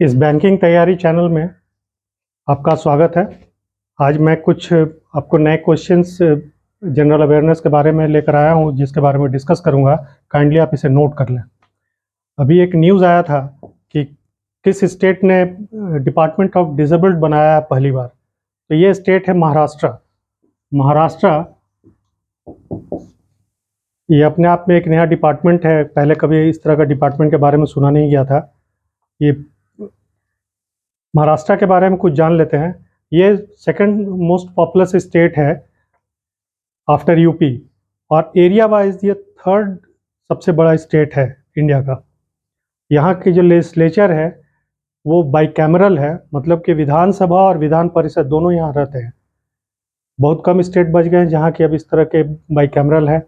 इस बैंकिंग तैयारी चैनल में आपका स्वागत है। आज मैं कुछ आपको नए क्वेश्चंस जनरल अवेयरनेस के बारे में लेकर आया हूं, जिसके बारे में डिस्कस करूंगा। काइंडली आप इसे नोट कर लें। अभी एक न्यूज़ आया था कि किस स्टेट ने डिपार्टमेंट ऑफ डिसेबल्ड बनाया है पहली बार। तो ये स्टेट है महाराष्ट्र। महाराष्ट्र ये अपने आप में एक नया डिपार्टमेंट है। पहले कभी इस तरह का डिपार्टमेंट के बारे में सुना नहीं गया था। ये महाराष्ट्र के बारे में कुछ जान लेते हैं। ये सेकंड मोस्ट पॉपुलस स्टेट है आफ्टर यूपी, और एरिया वाइज ये थर्ड सबसे बड़ा स्टेट है इंडिया का। यहाँ की जो लेजिस्लेचर है वो बाइकैमरल है, मतलब कि विधानसभा और विधान परिषद दोनों यहाँ रहते हैं। बहुत कम स्टेट बच गए हैं जहाँ की अब इस तरह के बाइकैमरल है।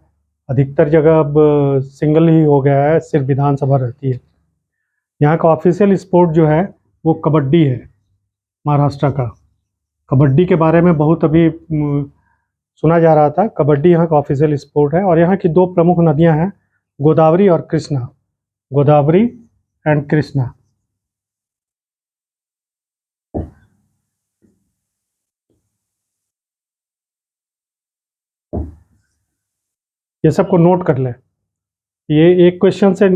अधिकतर जगह अब सिंगल ही हो गया है, सिर्फ विधानसभा रहती है। यहाँ का ऑफिशियल स्पोर्ट जो है वो कबड्डी है। महाराष्ट्र का कबड्डी के बारे में बहुत अभी सुना जा रहा था। कबड्डी यहाँ का ऑफिशियल स्पोर्ट है। और यहाँ की दो प्रमुख नदियाँ हैं, गोदावरी और कृष्णा। गोदावरी एंड कृष्णा। ये सबको नोट कर लें। ये एक क्वेश्चन से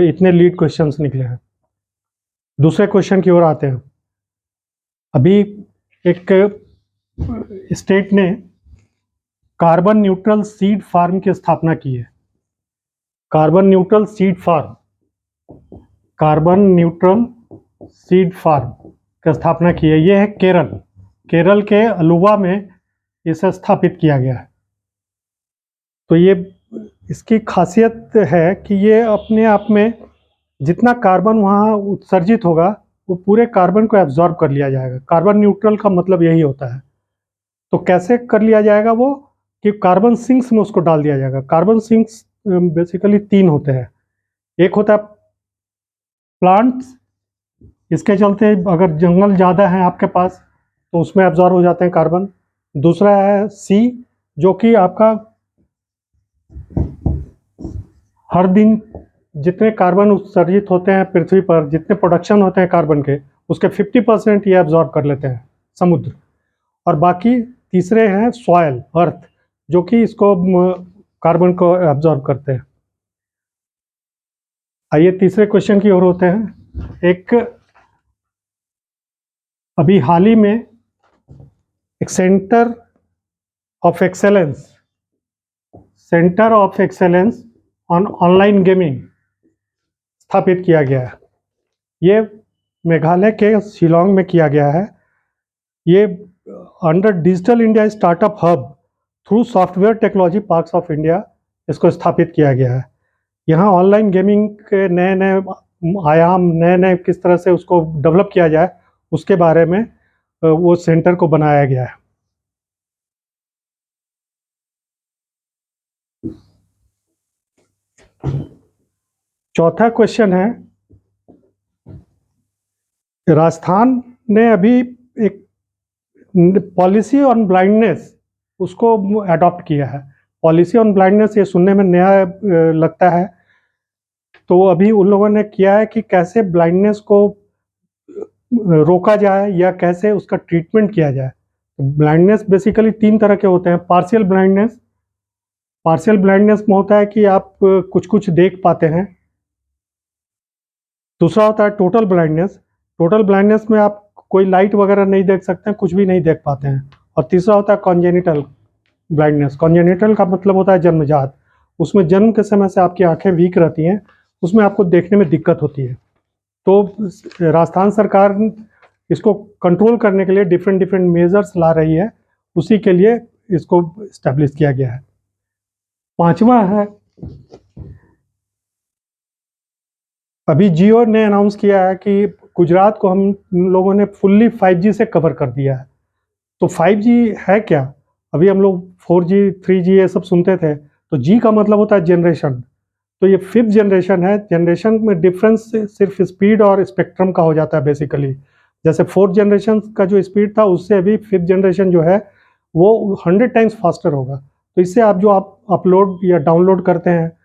इतने लीड क्वेश्चंस निकले हैं। दूसरे क्वेश्चन की ओर आते हैं। अभी एक स्टेट ने कार्बन न्यूट्रल सीड फार्म की स्थापना की है। Carbon neutral seed farm, carbon neutral seed farm की स्थापना की है। ये है केरल। केरल के अलुवा में इसे स्थापित किया गया है। तो ये इसकी खासियत है कि ये अपने आप में जितना कार्बन वहाँ उत्सर्जित होगा वो पूरे कार्बन को एब्जॉर्ब कर लिया जाएगा। कार्बन न्यूट्रल का मतलब यही होता है। तो कैसे कर लिया जाएगा वो, कि कार्बन सिंक्स में उसको डाल दिया जाएगा। कार्बन सिंक्स बेसिकली तीन होते हैं। एक होता है प्लांट्स, इसके चलते अगर जंगल ज़्यादा है आपके पास तो उसमें एब्जॉर्ब हो जाते हैं कार्बन। दूसरा है सी, जो कि आपका हर दिन जितने कार्बन उत्सर्जित होते हैं पृथ्वी पर, जितने प्रोडक्शन होते हैं कार्बन के, उसके 50% ये एब्जॉर्ब कर लेते हैं समुद्र। और बाकी तीसरे हैं सॉयल, अर्थ, जो कि इसको कार्बन को एब्जॉर्ब करते हैं। आइए तीसरे क्वेश्चन की ओर होते हैं। एक अभी हाल ही में एक centre of excellence on online gaming स्थापित किया गया है। ये मेघालय के शिलोंग में किया गया है। ये under digital India startup hub through software technology parks of India इसको स्थापित किया गया है। यहाँ ऑनलाइन गेमिंग के नए नए आयाम, नए नए किस तरह से उसको डेवलप किया जाए, उसके बारे में वो सेंटर को बनाया गया है। चौथा क्वेश्चन है, राजस्थान ने अभी एक पॉलिसी ऑन ब्लाइंडनेस उसको अडॉप्ट किया है। पॉलिसी ऑन ब्लाइंडनेस ये सुनने में नया लगता है। तो अभी उन लोगों ने किया है कि कैसे ब्लाइंडनेस को रोका जाए या कैसे उसका ट्रीटमेंट किया जाए। ब्लाइंडनेस बेसिकली तीन तरह के होते हैं। पार्शियल ब्लाइंडनेस में होता है कि आप कुछ कुछ देख पाते हैं। दूसरा होता है टोटल ब्लाइंडनेस में आप कोई लाइट वगैरह नहीं देख सकते हैं, कुछ भी नहीं देख पाते हैं। और तीसरा होता है कॉन्जेनिटल ब्लाइंडनेस। कॉन्जेनिटल का मतलब होता है जन्मजात। उसमें जन्म के समय से आपकी आंखें वीक रहती हैं, उसमें आपको देखने में दिक्कत होती है। तो राजस्थान सरकार इसको कंट्रोल करने के लिए डिफरेंट मेजर्स ला रही है। उसी के लिए इसको इस्टेब्लिश किया गया है। पांचवा है, अभी जियो ने अनाउंस किया है कि गुजरात को हम लोगों ने फुल्ली 5G से कवर कर दिया है। तो 5G है क्या? अभी हम लोग 4G 3G ये सब सुनते थे। तो जी का मतलब होता है जनरेशन। तो ये 5th जनरेशन है। जनरेशन में डिफरेंस सिर्फ स्पीड और स्पेक्ट्रम का हो जाता है बेसिकली। जैसे 4th जनरेशन का जो स्पीड था उससे अभी 5th जनरेशन जो है वो 100 टाइम्स फास्टर होगा। तो इससे आप जो आप अपलोड या डाउनलोड करते हैं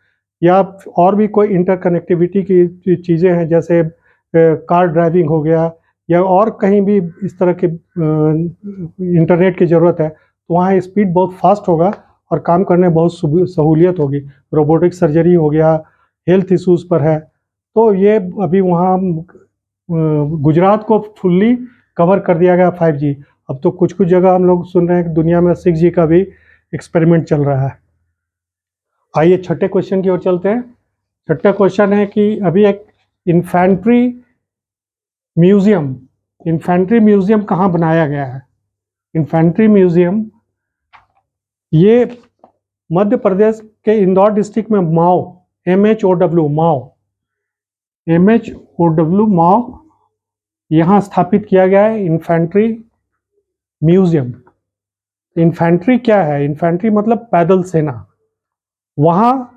या और भी कोई इंटरकनेक्टिविटी की चीज़ें हैं, जैसे कार ड्राइविंग हो गया या और कहीं भी इस तरह के इंटरनेट की ज़रूरत है, तो वहाँ स्पीड बहुत फास्ट होगा और काम करने में बहुत सहूलियत होगी। रोबोटिक सर्जरी हो गया, हेल्थ इश्यूज़ पर है, तो ये अभी वहाँ गुजरात को फुल्ली कवर कर दिया गया 5G। अब तो कुछ कुछ जगह हम लोग सुन रहे हैं कि दुनिया में 6G का भी एक्सपेरिमेंट चल रहा है। आइए छठे क्वेश्चन की ओर चलते हैं। छठा क्वेश्चन है कि अभी एक इन्फेंट्री म्यूजियम कहाँ बनाया गया है? इन्फेंट्री म्यूजियम ये मध्य प्रदेश के इंदौर डिस्ट्रिक्ट में माओ MHOW यहाँ स्थापित किया गया है इन्फेंट्री म्यूजियम। इन्फेंट्री क्या है? इन्फेंट्री मतलब पैदल सेना। वहाँ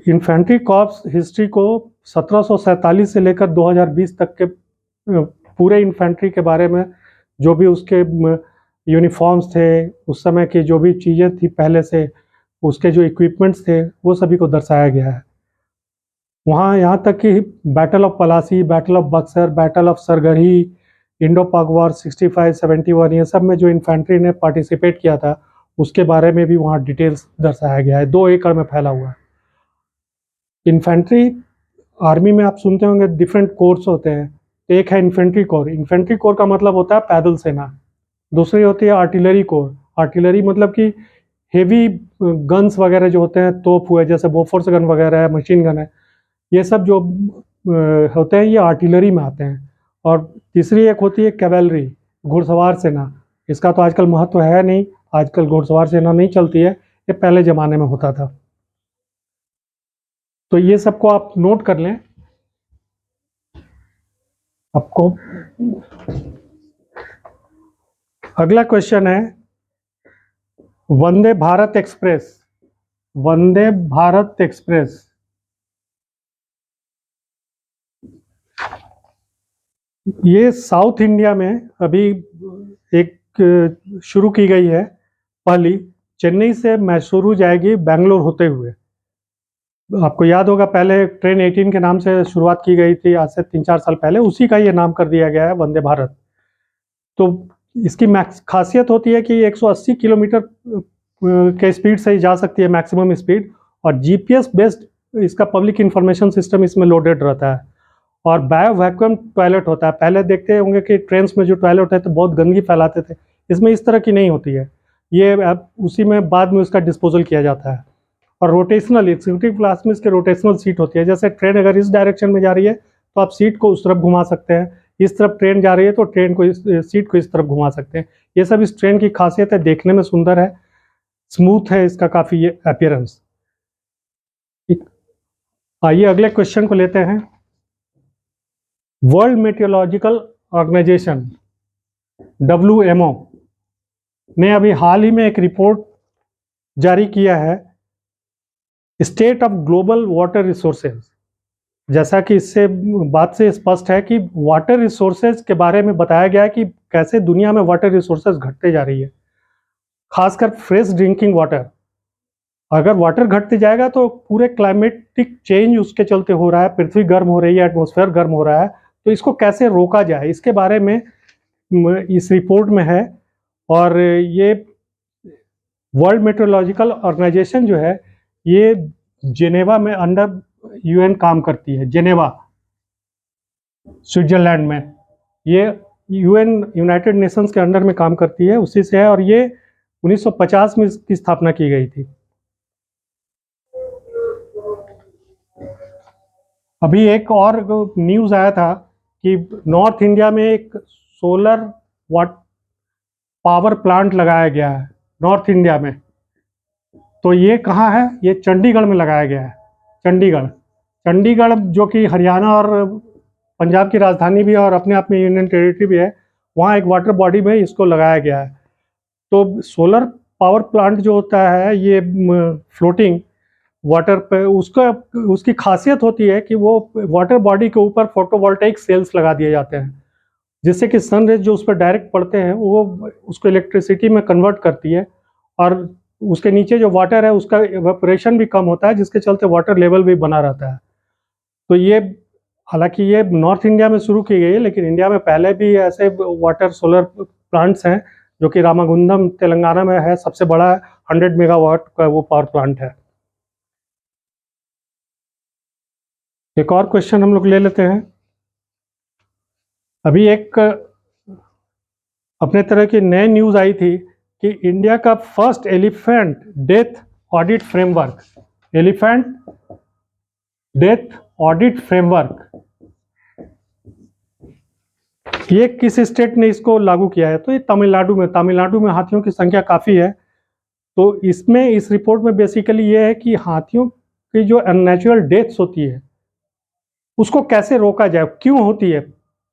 इन्फेंट्री कॉर्प्स हिस्ट्री को 1747 से लेकर 2020 तक के पूरे इन्फेंट्री के बारे में, जो भी उसके यूनिफॉर्म्स थे, उस समय की जो भी चीज़ें थी पहले से, उसके जो इक्विपमेंट्स थे, वो सभी को दर्शाया गया है। वहाँ यहाँ तक कि battle of Plassey, battle of Buxar, battle of Saragarhi, Indo Pak war 65-71, ये सब में जो इन्फेंट्री ने पार्टिसिपेट किया था उसके बारे में भी वहाँ डिटेल्स दर्शाया गया है। 2 एकड़ में फैला हुआ है। इन्फेंट्री आर्मी में आप सुनते होंगे डिफरेंट कोर्स होते हैं। एक है इन्फेंट्री कोर। इन्फेंट्री कोर का मतलब होता है पैदल सेना। दूसरी होती है आर्टिलरी कोर। आर्टिलरी मतलब कि हेवी गन्स वगैरह जो होते हैं, तोप हुए जैसे बोफोर्स गन वगैरह है, मशीन गन है, ये सब जो होते हैं ये आर्टिलरी में आते हैं। और तीसरी एक होती है कैवेलरी, घुड़सवार सेना। इसका तो आजकल महत्व है नहीं, आजकल घुड़सवार सेना नहीं चलती है, ये पहले ज़माने में होता था। तो ये सबको आप नोट कर लें। आपको अगला क्वेश्चन है वंदे भारत एक्सप्रेस। वंदे भारत एक्सप्रेस ये साउथ इंडिया में अभी एक शुरू की गई है। पहली चेन्नई से मैसूरू जाएगी बेंगलोर होते हुए। आपको याद होगा पहले ट्रेन 18 के नाम से शुरुआत की गई थी, आज से 3-4 साल पहले, उसी का ये नाम कर दिया गया है वंदे भारत। तो इसकी खासियत होती है कि 180 किलोमीटर के स्पीड से ही जा सकती है, मैक्सिमम स्पीड, और जीपीएस बेस्ड इसका पब्लिक इंफॉर्मेशन सिस्टम इसमें लोडेड रहता है। और बायो वैक्यूम टॉयलेट होता है। पहले देखते होंगे कि ट्रेन में जो टॉयलेट होते थे बहुत गंदगी फैलाते थे, इसमें इस तरह की नहीं होती है। ये अब उसी में बाद में उसका डिस्पोजल किया जाता है। और रोटेशनल, एग्जीक्यूटिव क्लास में इसके रोटेशनल सीट होती है। जैसे ट्रेन अगर इस डायरेक्शन में जा रही है तो आप सीट को उस तरफ घुमा सकते हैं, इस तरफ ट्रेन जा रही है तो ट्रेन को सीट को इस तरफ घुमा सकते हैं। ये सब इस ट्रेन की खासियत है, देखने में सुंदर है, स्मूथ है इसका काफ़ी ये अपीयरेंस। आइए अगले क्वेश्चन को लेते हैं। वर्ल्ड मेट्रोलॉजिकल ऑर्गेनाइजेशन WMO ने अभी हाल ही में एक रिपोर्ट जारी किया है, state of global water resources. जैसा कि इससे बात से स्पष्ट है कि वाटर रिसोर्सेज के बारे में बताया गया है कि कैसे दुनिया में वाटर रिसोर्सेज घटते जा रही है, खासकर फ्रेश ड्रिंकिंग वाटर। अगर वाटर घटते जाएगा तो पूरे क्लाइमेटिक चेंज उसके चलते हो रहा है, पृथ्वी गर्म हो रही है, एटमॉस्फेयर गर्म हो रहा है, तो इसको कैसे रोका जाए इसके बारे में इस रिपोर्ट में है। और ये वर्ल्ड मेट्रोलॉजिकल ऑर्गेनाइजेशन जो है ये जेनेवा में अंडर UN काम करती है। जेनेवा स्विट्जरलैंड में, ये UN यूनाइटेड नेशंस के अंडर में काम करती है, उसी से है। और ये 1950 में इसकी स्थापना की गई थी। अभी एक और न्यूज़ आया था कि नॉर्थ इंडिया में एक सोलर पावर प्लांट लगाया गया है नॉर्थ इंडिया में। तो ये कहाँ है? ये चंडीगढ़ में लगाया गया है। चंडीगढ़ जो कि हरियाणा और पंजाब की राजधानी भी है और अपने आप में यूनियन टेरिटरी भी है, वहाँ एक वाटर बॉडी में इसको लगाया गया है। तो सोलर पावर प्लांट जो होता है ये फ्लोटिंग वाटर पे, उसकी खासियत होती है कि वो वाटर बॉडी के ऊपर फोटोवोल्टाइक सेल्स लगा दिए जाते हैं, जिससे कि सन रेज जो उस पर डायरेक्ट पड़ते हैं वो उसको इलेक्ट्रिसिटी में कन्वर्ट करती है। और उसके नीचे जो वाटर है उसका इवेपोरेशन भी कम होता है, जिसके चलते वाटर लेवल भी बना रहता है। तो ये हालांकि ये नॉर्थ इंडिया में शुरू की गई है, लेकिन इंडिया में पहले भी ऐसे वाटर सोलर प्लांट्स हैं, जो कि रामागुंडम तेलंगाना में है, सबसे बड़ा 100 मेगावाट का वो पावर प्लांट है। एक और क्वेश्चन हम लोग ले लेते हैं। अभी एक अपने तरह की नई न्यूज़ आई थी कि इंडिया का first elephant death audit framework, elephant death audit framework, ये किस स्टेट ने इसको लागू किया है? तो ये तमिलनाडु में हाथियों की संख्या काफ़ी है। तो इसमें इस रिपोर्ट में बेसिकली ये है कि हाथियों की जो अननेचुरल डेथ्स होती है उसको कैसे रोका जाए, क्यों होती है।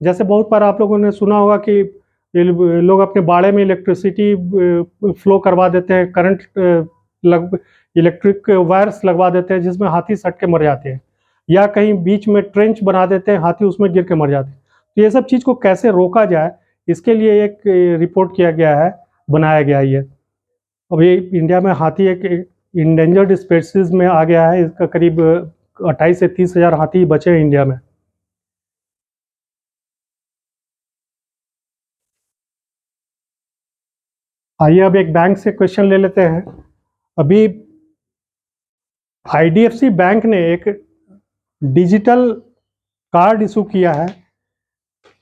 जैसे बहुत बार आप लोगों ने सुना होगा कि लोग अपने बाड़े में इलेक्ट्रिसिटी फ्लो करवा देते हैं, करंट इलेक्ट्रिक वायर्स लगवा देते हैं जिसमें हाथी सट के मर जाते हैं, या कहीं बीच में ट्रेंच बना देते हैं, हाथी उसमें गिर के मर जाते हैं। तो ये सब चीज़ को कैसे रोका जाए, इसके लिए एक रिपोर्ट किया गया है, बनाया गया है ये। अभी इंडिया में हाथी एक इंडेंजर्ड स्पेसीज में आ गया है, इसका करीब 28 से 30 हज़ार हाथी बचे हैं इंडिया में। आइए अब एक बैंक से क्वेश्चन ले लेते हैं। अभी IDFC बैंक ने एक डिजिटल कार्ड इशू किया है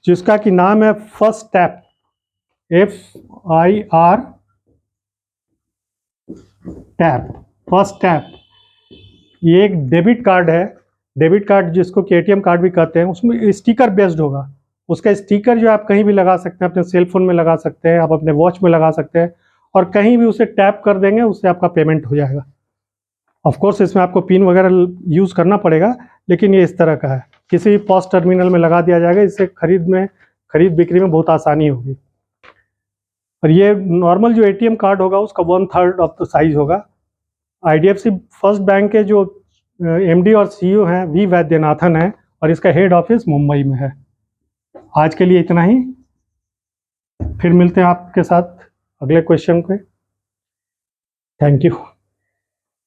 जिसका कि नाम है first tap, FIR tap, first tap. ये एक डेबिट कार्ड है, डेबिट कार्ड जिसको कि ATM कार्ड भी कहते हैं। उसमें स्टिकर बेस्ड होगा, उसका स्टिकर जो आप कहीं भी लगा सकते हैं, अपने सेल फोन में लगा सकते हैं, आप अपने वॉच में लगा सकते हैं, और कहीं भी उसे टैप कर देंगे उससे आपका पेमेंट हो जाएगा। ऑफ कोर्स इसमें आपको पिन वगैरह यूज़ करना पड़ेगा, लेकिन ये इस तरह का है, किसी भी पॉस टर्मिनल में लगा दिया जाएगा। इससे खरीद बिक्री में बहुत आसानी होगी। और ये नॉर्मल जो ATM कार्ड होगा उसका 1/3 ऑफ द साइज होगा। IDFC फर्स्ट बैंक के जो MD और CEO हैं V वैद्यनाथन है, और इसका हेड ऑफिस मुंबई में है। आज के लिए इतना ही, फिर मिलते हैं आपके साथ अगले क्वेश्चन पे। Thank you.